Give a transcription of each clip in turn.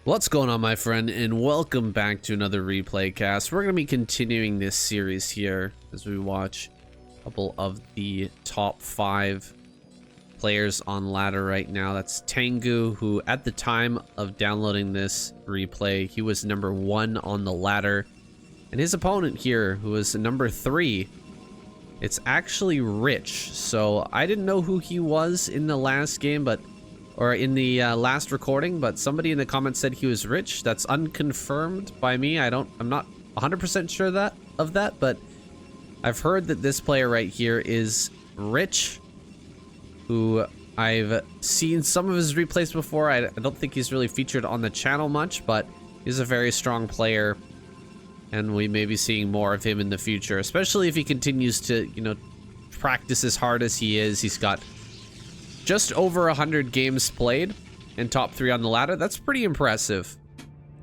What's going on, my friend, and welcome back to another replay cast. We're going to be continuing this series here as we watch a couple of the top 5 players on ladder right now. That's Taengu, who at the time of downloading this replay, he was number 1 on the ladder. And his opponent here, who was number 3, it's actually Rich. So I didn't know who he was in the last game, or in the last recording, but somebody in the comments said he was Rich. That's unconfirmed by me. I'm not 100% sure of that, but I've heard that this player right here is Rich, who I've seen some of his replays before. I don't think he's really featured on the channel much, but he's a very strong player, and we may be seeing more of him in the future, especially if he continues to, practice as hard as he is. He's got just over 100 games played and top 3 on the ladder. That's pretty impressive.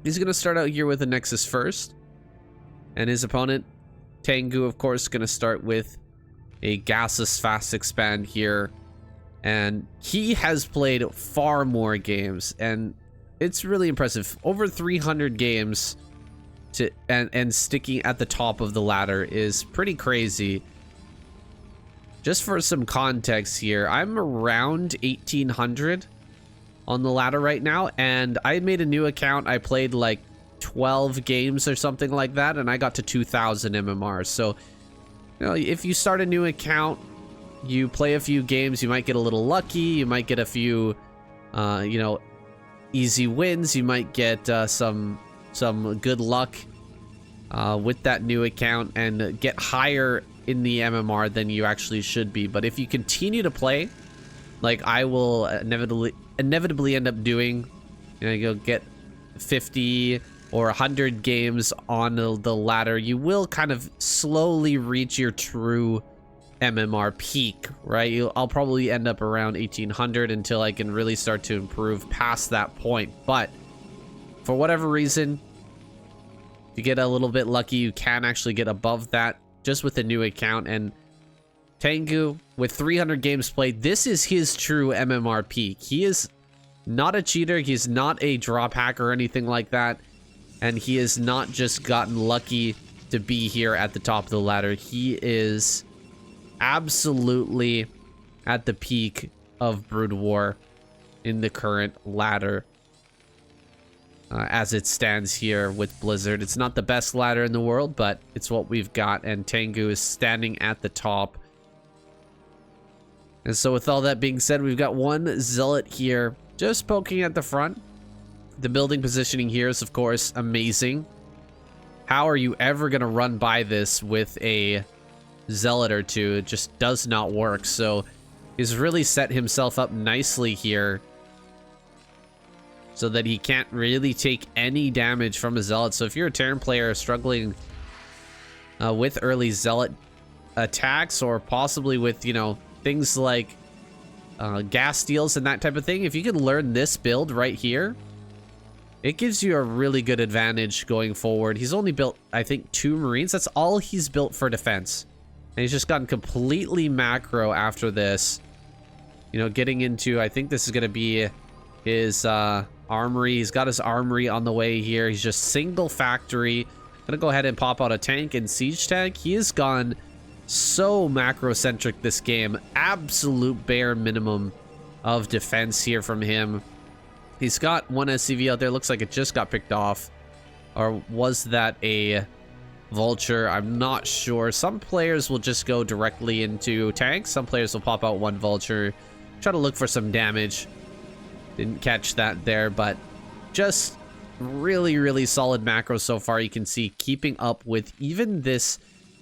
He's going to start out here with a Nexus first. And his opponent, Taengu, of course, going to start with a gaseous fast expand here. And he has played far more games. And it's really impressive. Over 300 games and sticking at the top of the ladder is pretty crazy. Just for some context here, I'm around 1800 on the ladder right now, and I made a new account. I played like 12 games or something like that, and I got to 2000 MMR. So, if you start a new account, you play a few games, you might get a little lucky, you might get a few, easy wins, you might get some good luck with that new account and get higher in the MMR than you actually should be. But if you continue to play, like I will inevitably end up doing, you'll get 50 or 100 games on the ladder, you will kind of slowly reach your true MMR peak, right? I'll probably end up around 1800 until I can really start to improve past that point. But for whatever reason, if you get a little bit lucky, you can actually get above that just with a new account. And Taengu, with 300 games played, this is his true MMR peak. He is not a cheater. He's not a drop hack or anything like that. And he has not just gotten lucky to be here at the top of the ladder. He is absolutely at the peak of Broodwar in the current ladder. As it stands here with Blizzard. It's not the best ladder in the world, but it's what we've got, and Taengu is standing at the top. And so with all that being said, we've got one Zealot here just poking at the front. The building positioning here is, of course, amazing. How are you ever going to run by this with a Zealot or two? It just does not work. So he's really set himself up nicely here, so that he can't really take any damage from a Zealot. So if you're a Terran player struggling with early Zealot attacks, or possibly with, things like gas steals and that type of thing, if you can learn this build right here, it gives you a really good advantage going forward. He's only built, I think, 2 Marines. That's all he's built for defense. And he's just gotten completely macro after this. Getting into, I think this is going to be his armory. He's got his armory on the way here. He's just single factory. Gonna go ahead and pop out a tank and siege tank. He has gone so macro-centric this game. Absolute bare minimum of defense here from him. He's got one SCV out there. Looks like it just got picked off. Or was that a vulture? I'm not sure. Some players will just go directly into tanks. Some players will pop out one vulture, try to look for some damage. Didn't catch that there, but just really, really solid macro so far. You can see keeping up with even this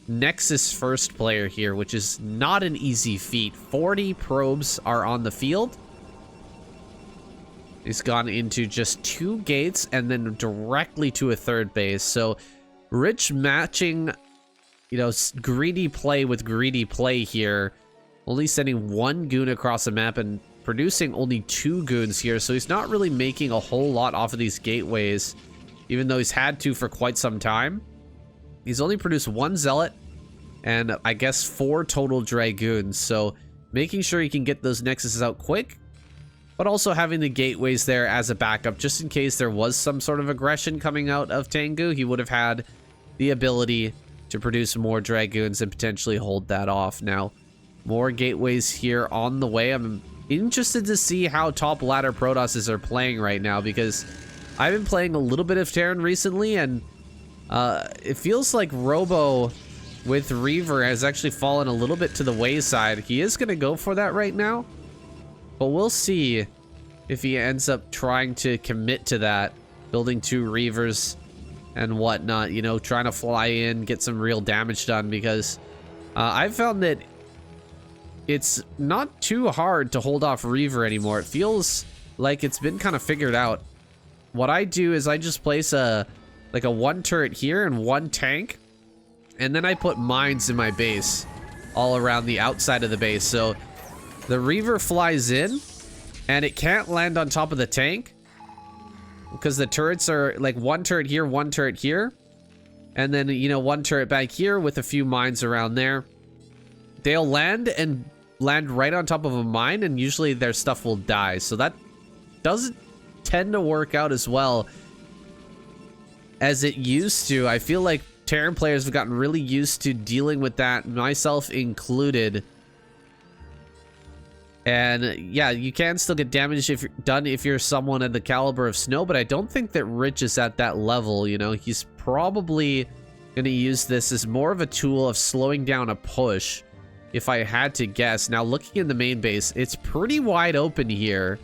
Nexus first player here, which is not an easy feat. 40 probes are on the field. He's gone into just 2 gates and then directly to a 3rd base. So Rich matching, greedy play with greedy play here. Only sending 1 goon across the map and producing only 2 goons here, so he's not really making a whole lot off of these gateways, even though he's had to for quite some time. He's only produced 1 Zealot and I guess 4 total Dragoons, so making sure he can get those Nexuses out quick, but also having the gateways there as a backup, just in case there was some sort of aggression coming out of Taengu. He would have had the ability to produce more Dragoons and potentially hold that off. Now, more gateways here on the way. I'm interested to see how top ladder Protosses are playing right now, because I've been playing a little bit of Terran recently, and it feels like Robo with Reaver has actually fallen a little bit to the wayside. He is going to go for that right now, but we'll see if he ends up trying to commit to that, building 2 Reavers and whatnot, you know, trying to fly in, get some real damage done, because I've found that it's not too hard to hold off Reaver anymore. It feels like it's been kind of figured out. What I do is I just place like a 1 turret here and 1 tank, and then I put mines in my base all around the outside of the base. So the Reaver flies in and it can't land on top of the tank because the turrets are like 1 turret here, 1 turret here, and then, you know, 1 turret back here with a few mines around there. They'll land right on top of a mine, and usually their stuff will die. So that doesn't tend to work out as well as it used to. I feel like Terran players have gotten really used to dealing with that, myself included. And yeah, you can still get damage if you're someone at the caliber of Snow, but I don't think that Rich is at that level. You know, he's probably going to use this as more of a tool of slowing down a push, if I had to guess. Now, looking in the main base, it's pretty wide open here.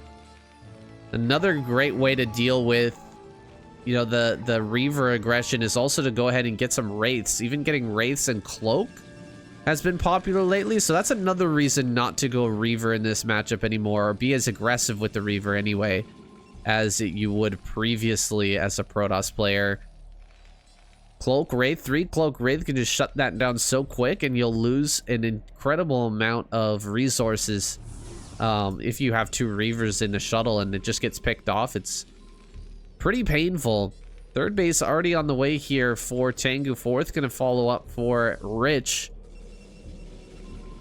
Another great way to deal with, you know, the Reaver aggression is also to go ahead and get some Wraiths. Even getting Wraiths and Cloak has been popular lately, so that's another reason not to go Reaver in this matchup anymore, or be as aggressive with the Reaver anyway as you would previously as a Protoss player. Cloak Wraith, 3 Cloak Wraith can just shut that down so quick, and you'll lose an incredible amount of resources if you have 2 Reavers in the shuttle and it just gets picked off. It's pretty painful. 3rd base already on the way here for Taengu. 4th gonna follow up for Rich.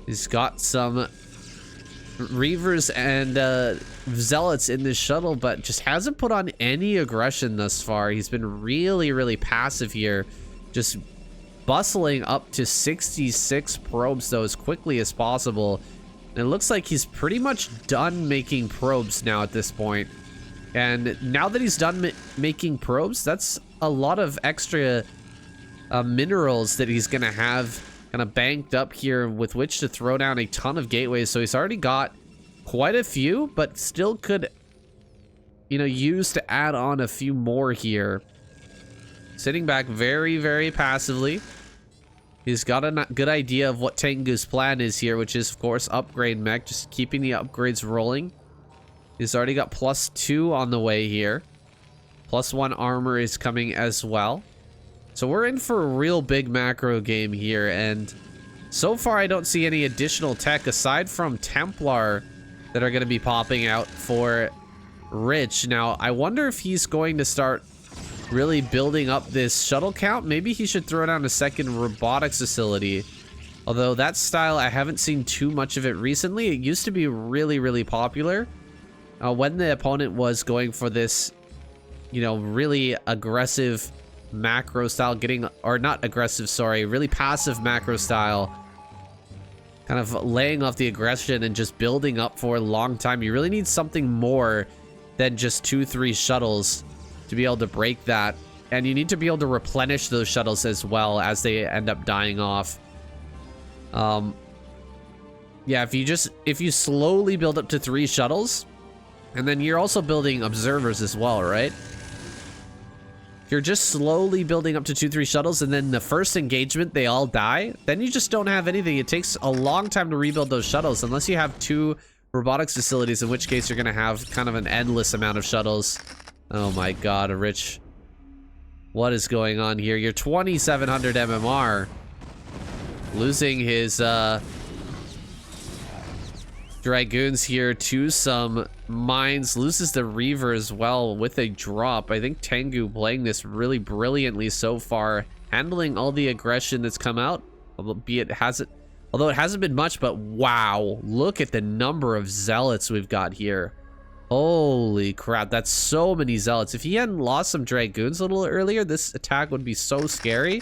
He's got some Reavers and Zealots in this shuttle, but just hasn't put on any aggression thus far. He's been really, really passive here. Just bustling up to 66 probes, though, as quickly as possible. And it looks like he's pretty much done making probes now at this point. And now that he's done making probes, that's a lot of extra minerals that he's going to have kind of banked up here with which to throw down a ton of gateways. So he's already got quite a few, but still could, you know, use to add on a few more here. Sitting back very, very passively. He's got a good idea of what Taengu's plan is here, which is, of course, upgrade mech, just keeping the upgrades rolling. He's already got +2 on the way here. +1 armor is coming as well. So we're in for a real big macro game here, and so far I don't see any additional tech aside from Templar that are going to be popping out for Rich. Now, I wonder if he's going to start really building up this shuttle count. Maybe he should throw down a 2nd robotics facility. Although that style, I haven't seen too much of it recently. It used to be really, really popular when the opponent was going for this, you know, really aggressive macro style, or not aggressive, sorry, really passive macro style, kind of laying off the aggression and just building up for a long time. You really need something more than just 2-3 shuttles to be able to break that, and you need to be able to replenish those shuttles as well as they end up dying off. Yeah, if you slowly build up to 3 shuttles, and then you're also building observers as well, right? If you're just slowly building up to 2-3 shuttles, and then the first engagement they all die, then you just don't have anything. It takes a long time to rebuild those shuttles, unless you have 2 robotics facilities, in which case you're gonna have kind of an endless amount of shuttles. Oh my god, Rich. What is going on here? You're 2700 MMR. Losing his Dragoons here to some mines. Loses the Reaver as well with a drop. I think Taengu playing this really brilliantly so far, handling all the aggression that's come out, although it hasn't been much. But wow, look at the number of Zealots we've got here. Holy crap, that's so many zealots. If he hadn't lost some dragoons a little earlier, this attack would be so scary.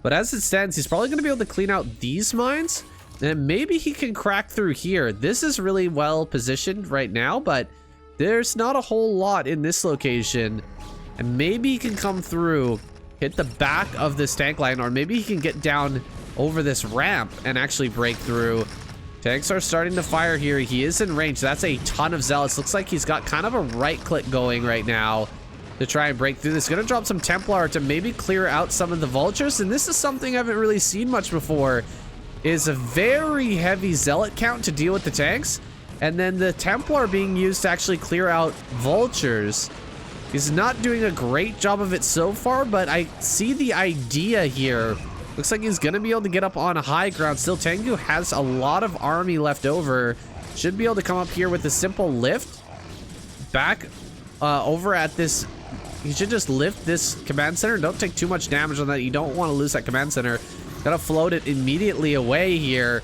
But as it stands, he's probably going to be able to clean out these mines. And maybe he can crack through here. This is really well positioned right now, but there's not a whole lot in this location. And maybe he can come through, hit the back of this tank line, or maybe he can get down over this ramp and actually break through. Tanks are starting to fire here. He is in range. That's a ton of zealots. Looks like he's got kind of a right click going right now to try and break through this. Gonna drop some Templar to maybe clear out some of the vultures. And this is something I haven't really seen much before, is a very heavy zealot count to deal with the tanks. And then the Templar being used to actually clear out vultures. He's not doing a great job of it so far, but I see the idea here. Looks like he's gonna be able to get up on a high ground. Still, Taengu has a lot of army left over. Should be able to come up here with a simple lift. Back over at this, you should just lift this command center. Don't take too much damage on that. You don't want to lose that command center. Gotta float it immediately away here.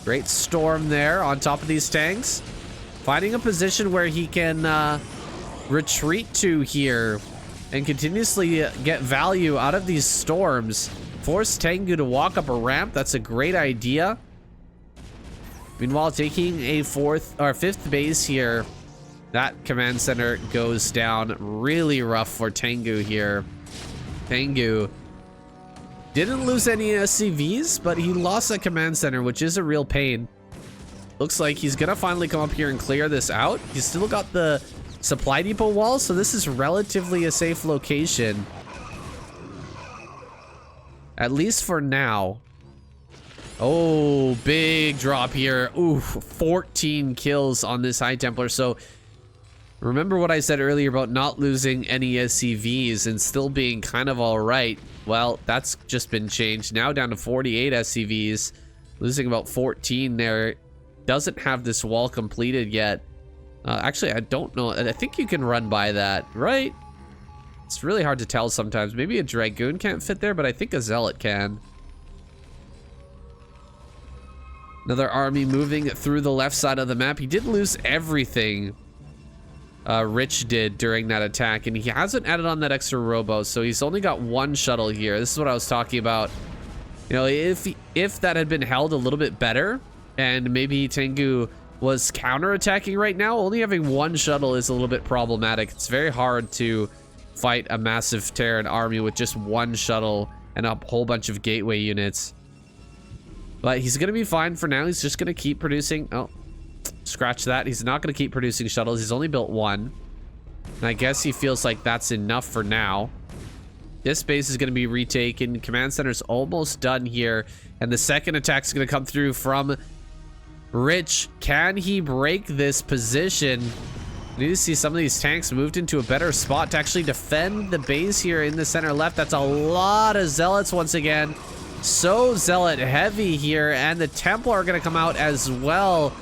Great storm there on top of these tanks. Finding a position where he can retreat to here and continuously get value out of these storms. Force Taengu to walk up a ramp. That's a great idea. Meanwhile, taking a fifth base here. That command center goes down really rough for Taengu here. Taengu didn't lose any SCVs, but he lost a command center, which is a real pain. Looks like he's gonna finally come up here and clear this out. He's still got the supply depot wall, so this is relatively a safe location. At least for now. Oh, big drop here. Ooh, 14 kills on this High Templar. So remember what I said earlier about not losing any SCVs and still being kind of all right. Well, that's just been changed. Now down to 48 SCVs. Losing about 14 there. Doesn't have this wall completed yet. Actually, I don't know. I think you can run by that, right? It's really hard to tell sometimes. Maybe a Dragoon can't fit there, but I think a Zealot can. Another army moving through the left side of the map. He did lose everything Rich did during that attack, and he hasn't added on that extra robo, so he's only got one shuttle here. This is what I was talking about. You know, if that had been held a little bit better, and maybe Taengu was counterattacking right now, only having one shuttle is a little bit problematic. It's very hard to fight a massive Terran army with just one shuttle and a whole bunch of gateway units. But he's gonna be fine for now. He's just gonna keep producing. Oh, scratch that. He's not gonna keep producing shuttles. He's only built one, and I guess he feels like that's enough for now. This base is gonna be retaken. Command center's almost done here, and the second attack's gonna come through from Rich. Can he break this position? I need to see some of these tanks moved into a better spot to actually defend the base here in the center left. That's a lot of zealots once again. So zealot heavy here, and the Templar are going to come out as well,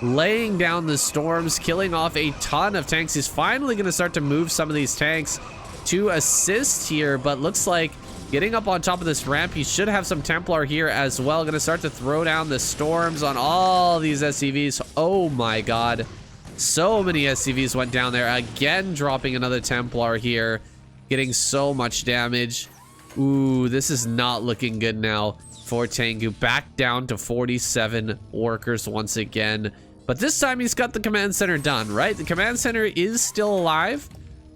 laying down the storms, killing off a ton of tanks. He's finally going to start to move some of these tanks to assist here, but looks like getting up on top of this ramp, he should have some Templar here as well. Going to start to throw down the storms on all these SCVs. Oh my god. So many SCVs went down there. Again, dropping another Templar here. Getting so much damage. Ooh, this is not looking good now for Taengu. Back down to 47 workers once again. But this time he's got the command center done, right? The command center is still alive.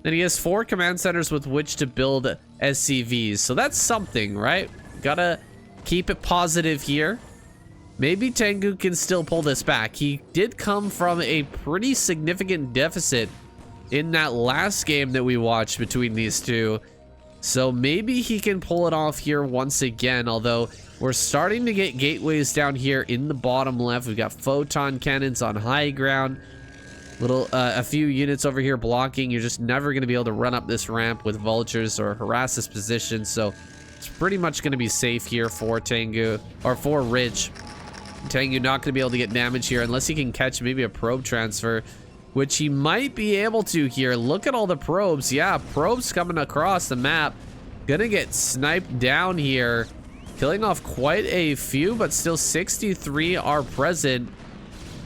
And he has 4 command centers with which to build SCVs. So that's something, right? Gotta keep it positive here. Maybe Taengu can still pull this back. He did come from a pretty significant deficit in that last game that we watched between these two. So maybe he can pull it off here once again, although we're starting to get gateways down here in the bottom left. We've got photon cannons on high ground. A few units over here blocking. You're just never going to be able to run up this ramp with vultures or harass this position. So it's pretty much going to be safe here for Taengu, or for Rich. Taengu not going to be able to get damage here unless he can catch maybe a probe transfer, which he might be able to here. Look at all the probes. Yeah, probes coming across the map. Gonna get sniped down here. Killing off quite a few, but still 63 are present.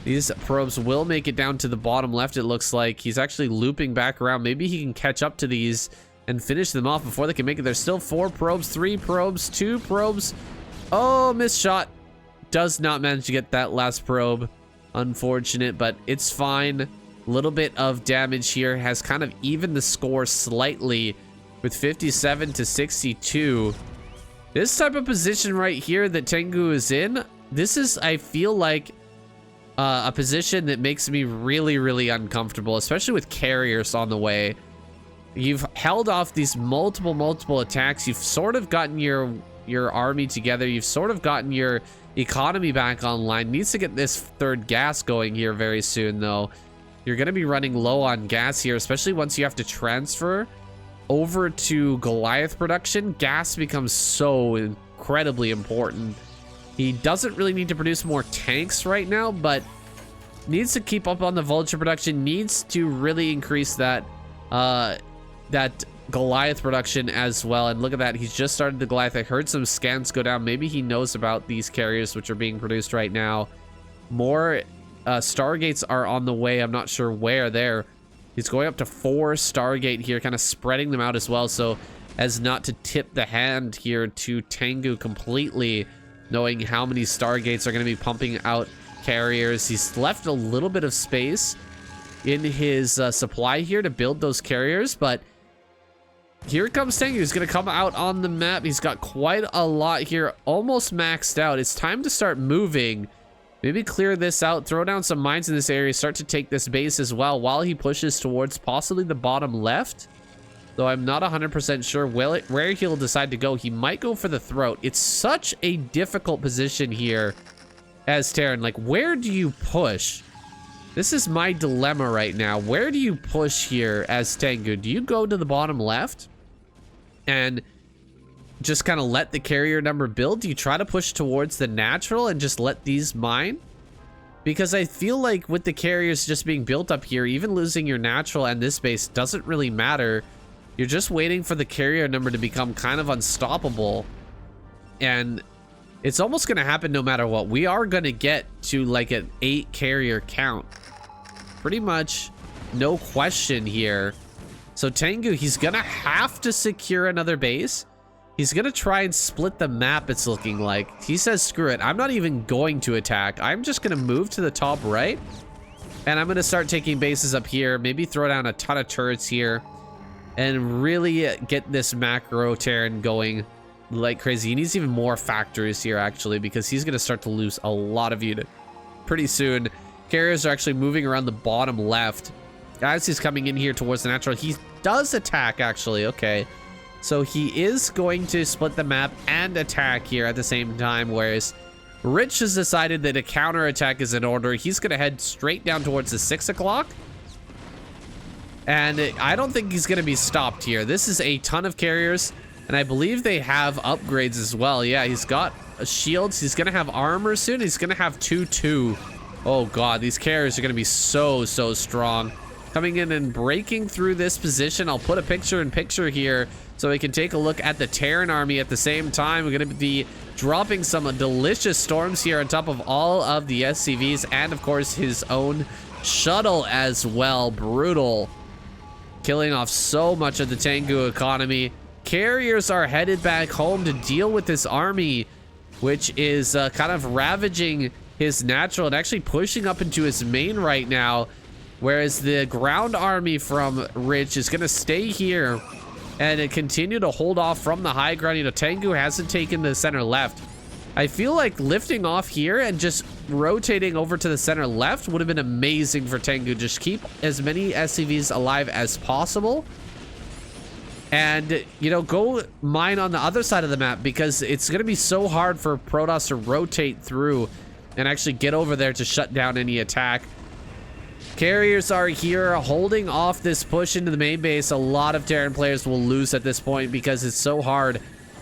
These probes will make it down to the bottom left, it looks like. He's actually looping back around. Maybe he can catch up to these and finish them off before they can make it. There's still 4 probes, 3 probes, 2 probes. Oh, missed shot. Does not manage to get that last probe. Unfortunate, but it's fine. Little bit of damage here has kind of evened the score slightly with 57 to 62. This type of position right here that Taengu is in, this is, I feel like, a position that makes me really, really uncomfortable, especially with carriers on the way. You've held off these multiple attacks. You've sort of gotten your army together. You've sort of gotten your economy back online. Needs to get this third gas going here very soon, though. You're going to be running low on gas here, especially once you have to transfer over to Goliath production. Gas becomes so incredibly important. He doesn't really need to produce more tanks right now, but needs to keep up on the vulture production, needs to really increase that that Goliath production as well. And look at that, he's just started the Goliath. I heard some scans go down. Maybe he knows about these carriers which are being produced right now. More Stargates are on the way. I'm not sure where there. He's going up to 4 Stargate here, kind of spreading them out as well, so as not to tip the hand here to Taengu completely, knowing how many Stargates are going to be pumping out carriers. He's left a little bit of space in his supply here to build those carriers, but here comes Taengu. He's going to come out on the map. He's got quite a lot here, almost maxed out. It's time to start moving. Maybe clear this out, throw down some mines in this area, start to take this base as well while he pushes towards possibly the bottom left. Though I'm not 100% sure where he'll decide to go. He might go for the throat. It's such a difficult position here as Terran. Like, where do you push? This is my dilemma right now. Where do you push here as Taengu? Do you go to the bottom left and just kind of let the carrier number build? Do you try to push towards the natural and just let these mine? Because I feel like with the carriers just being built up here, even losing your natural and this base doesn't really matter. You're just waiting for the carrier number to become kind of unstoppable. And it's almost going to happen no matter what. We are going to get to like an 8 carrier count. Pretty much no question here. So Taengu, he's going to have to secure another base. He's going to try and split the map, it's looking like. He says, screw it. I'm not even going to attack. I'm just going to move to the top right. And I'm going to start taking bases up here. Maybe throw down a ton of turrets here. And really get this macro Terran going like crazy. He needs even more factories here, actually, because he's going to start to lose a lot of units pretty soon. Carriers are actually moving around the bottom left. As he's coming in here towards the natural, he does attack, actually. Okay. So he is going to split the map and attack here at the same time, whereas Rich has decided that a counter attack is in order. He's going to head straight down towards the 6 o'clock. And I don't think he's going to be stopped here. This is a ton of carriers, and I believe they have upgrades as well. Yeah, he's got shields. He's going to have armor soon. He's going to have 2-2. Oh, God, these carriers are going to be so strong. Coming in and breaking through this position. I'll put a picture here so we can take a look at the Terran army at the same time. We're going to be dropping some delicious storms here on top of all of the SCVs and, of course, his own shuttle as well. Brutal. Killing off so much of the Taengu economy. Carriers are headed back home to deal with this army, which is kind of ravaging his natural and actually pushing up into his main right now. Whereas the ground army from Rich is going to stay here and continue to hold off from the high ground. You know, Taengu hasn't taken the center left. I feel like lifting off here and just rotating over to the center left would have been amazing for Taengu. Just keep as many SCVs alive as possible. And, you know, go mine on the other side of the map, because it's going to be so hard for Protoss to rotate through and actually get over there to shut down any attack. Carriers are here holding off this push into the main base. A lot of Terran players will lose at this point because it's so hard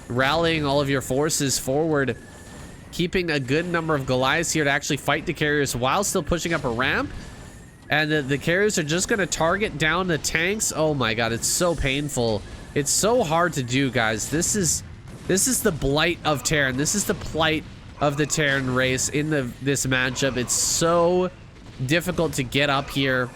rallying all of your forces forward. Keeping a good number of Goliaths here to actually fight the carriers while still pushing up a ramp. And the carriers are just going to target down the tanks. Oh my God, it's so painful. It's so hard to do, guys. This is the blight of Terran. This is the plight of the Terran race in this matchup. It's so difficult to get up here.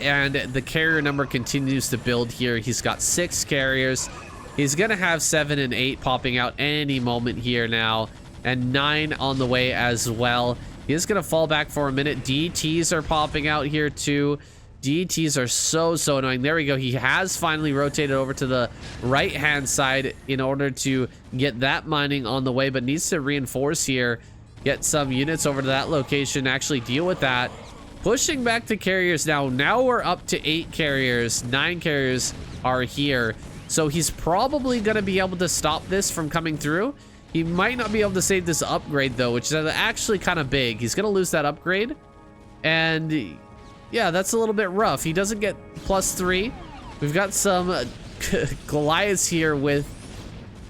And the carrier number continues to build here. He's got 6 carriers. He's going to have 7 and 8 popping out any moment here now. And 9 on the way as well. He is going to fall back for a minute. DTs are popping out here too. DTs are so annoying. There we go. He has finally rotated over to the right-hand side in order to get that mining on the way, but needs to reinforce here. Get some units over to that location, actually deal with that. Pushing back the carriers now. Now we're up to 8 carriers. 9 carriers are here. So he's probably going to be able to stop this from coming through. He might not be able to save this upgrade, though, which is actually kind of big. He's going to lose that upgrade. And yeah, that's a little bit rough. He doesn't get +3. We've got some Goliaths here with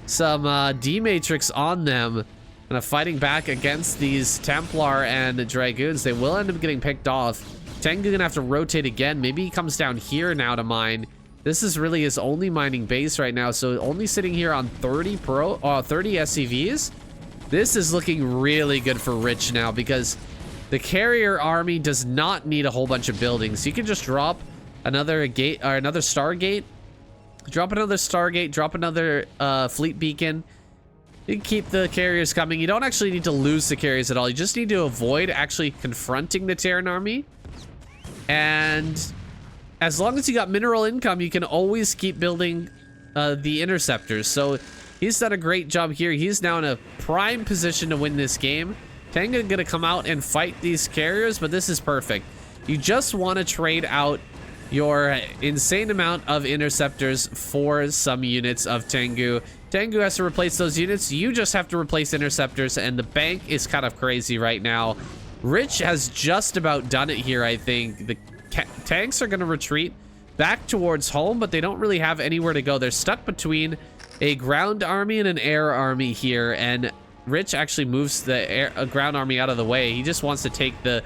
some D-Matrix on them. Kind of fighting back against these Templar and Dragoons. They will end up getting picked off. Taengu gonna have to rotate again. Maybe he comes down here now to mine. This is really his only mining base right now. So only sitting here on 30 SCVs. This is looking really good for Rich now because the carrier army does not need a whole bunch of buildings. You can just drop another gate or another Stargate. Drop another Stargate. Drop another fleet beacon. You can keep the carriers coming. You don't actually need to lose the carriers at all. You just need to avoid actually confronting the Terran army. And as long as you got mineral income, you can always keep building the interceptors. So he's done a great job here. He's now in a prime position to win this game. Taengu gonna come out and fight these carriers, but this is perfect. You just want to trade out your insane amount of interceptors for some units of Taengu. Taengu has to replace those units. You just have to replace interceptors, and the bank is kind of crazy right now. Rich has just about done it here, I think. The tanks are going to retreat back towards home, but they don't really have anywhere to go. They're stuck between a ground army and an air army here, and Rich actually moves the ground army out of the way. He just wants to take the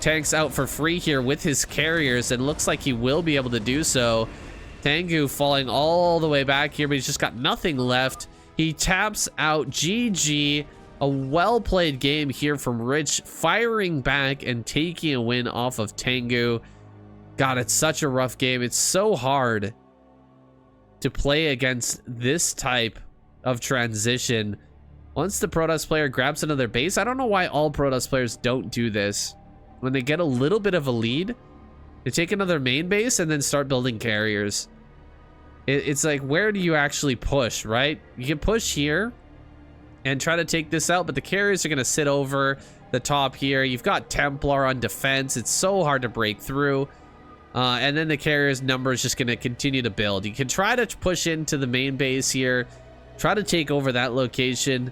tanks out for free here with his carriers, and looks like he will be able to do so. Taengu falling all the way back here, but he's just got nothing left. He taps out. GG. A well-played game here from Rich, firing back and taking a win off of Taengu. God, it's such a rough game. It's so hard to play against this type of transition. Once the Protoss player grabs another base, I don't know why all Protoss players don't do this. When they get a little bit of a lead, they take another main base and then start building carriers. It's like, where do you actually push, right? You can push here and try to take this out, but the carriers are going to sit over the top here. You've got Templar on defense. It's so hard to break through. And then the carrier's number is just going to continue to build. You can try to push into the main base here, try to take over that location,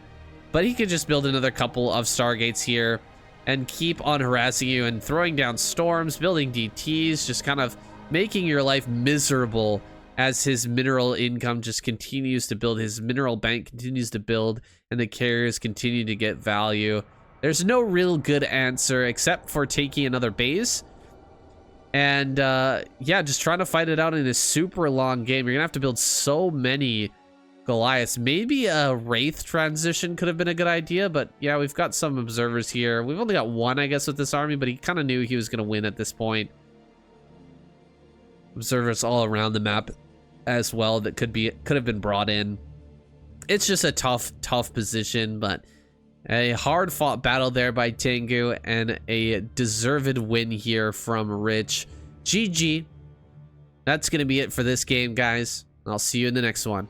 but he could just build another couple of Stargates here and keep on harassing you and throwing down storms, building DTs, just kind of making your life miserable as his mineral income just continues to build. His mineral bank continues to build, and the carriers continue to get value. There's no real good answer except for taking another base. And yeah, just trying to fight it out in a super long game. You're gonna have to build so many Goliaths. Maybe a Wraith transition could have been a good idea, but yeah, we've got some observers here. We've only got one, I guess, with this army, but he kind of knew he was gonna win at this point. Observers all around the map as well that could have been brought in. It's just a tough position, but a hard fought battle there by Taengu and a deserved win here from Rich. GG. That's gonna be it for this game, guys. I'll see you in the next one.